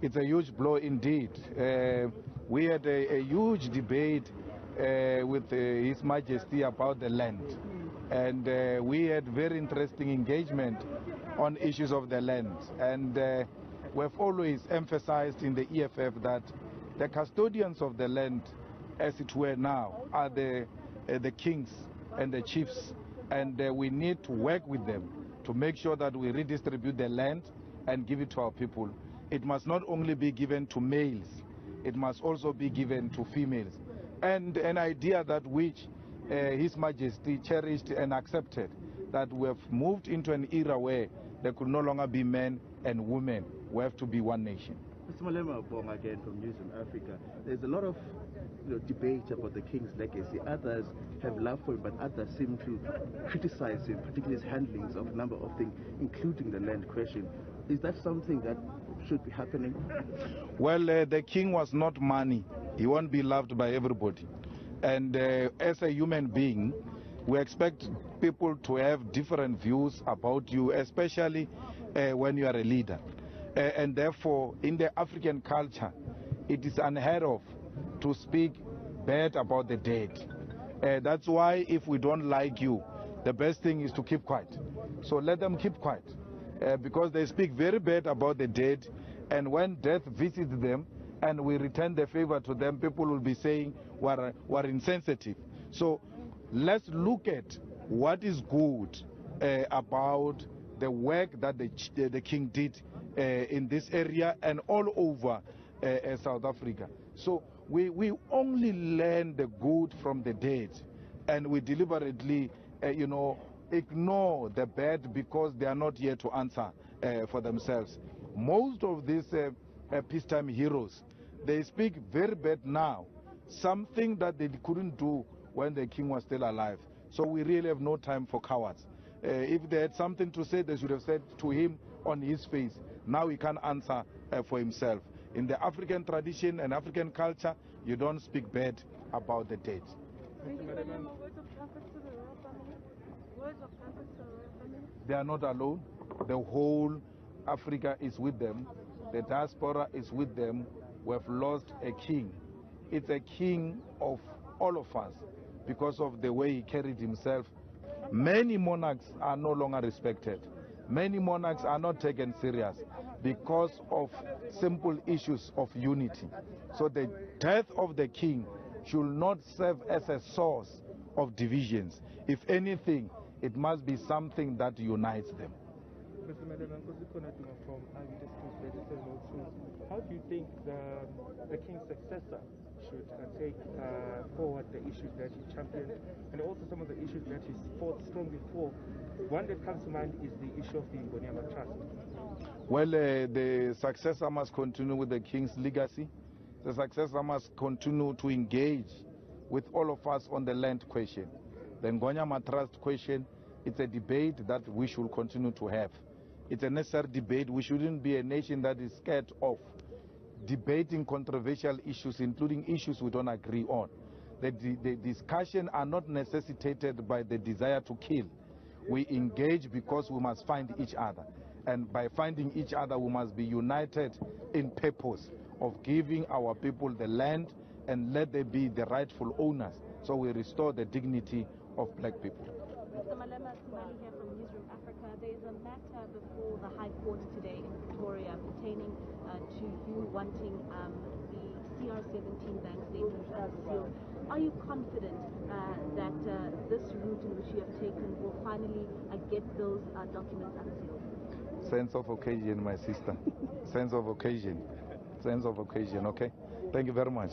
It's a huge blow indeed. We had a huge debate with His Majesty about the land, and we had very interesting engagement on issues of the land, and we've always emphasized in the EFF that the custodians of the land, as it were now, are the kings and the chiefs, and we need to work with them to make sure that we redistribute the land and give it to our people. It must not only be given to males, it must also be given to females. And an idea that which His Majesty cherished and accepted, that we have moved into an era where there could no longer be men and women. We have to be one nation. Mr. Malema Bong again from Newsroom Africa. There's a lot of debate about the king's legacy. Others have love for him, but others seem to criticize him, particularly his handlings of a number of things, including the land question. Is that something that should be happening? Well, the king was not money. He won't be loved by everybody. And as a human being, we expect people to have different views about you, especially when you are a leader. And therefore, in the African culture, it is unheard of to speak bad about the dead. That's why if we don't like you, the best thing is to keep quiet. So let them keep quiet, because they speak very bad about the dead, and when death visits them and we return the favor to them, people will be saying we're insensitive. So let's look at what is good about the work that the king did in this area and all over South Africa. So we only learn the good from the dead, and we deliberately, ignore the bad because they are not here to answer for themselves. Most of these peacetime heroes, they speak very bad now, something that they couldn't do when the king was still alive. So we really have no time for cowards. If they had something to say, they should have said to him on his face. Now he can't answer for himself. In the African tradition and African culture, you don't speak bad about the dead. They are not alone. The whole Africa is with them. The diaspora is with them. We have lost a king. It's a king of all of us because of the way he carried himself. Many monarchs are no longer respected. Many monarchs are not taken serious because of simple issues of unity. So the death of the king should not serve as a source of divisions. If anything, it must be something that unites them. Mr. Malema, from how do you think the king's successor should take forward the issues that he championed and also some of the issues that he fought strongly for? One that comes to mind is the issue of the Ngonyama Trust. Well, the successor must continue with the king's legacy. The successor must continue to engage with all of us on the land question. The Ngonyama Trust question, it's a debate that we should continue to have. It's a necessary debate. We shouldn't be a nation that is scared of debating controversial issues, including issues we don't agree on. The discussion are not necessitated by the desire to kill. We engage because we must find each other. And by finding each other, we must be united in purpose of giving our people the land and let them be the rightful owners, so we restore the dignity of black people. Mr. Malema, Sumali here from Newsroom Africa. There is a matter before the High Court today in Pretoria pertaining to you wanting the CR17 bank statement sealed. Are you confident that this route in which you have taken will finally get those documents unsealed? Sense of occasion, my sister. Sense of occasion. Sense of occasion, okay? Thank you very much.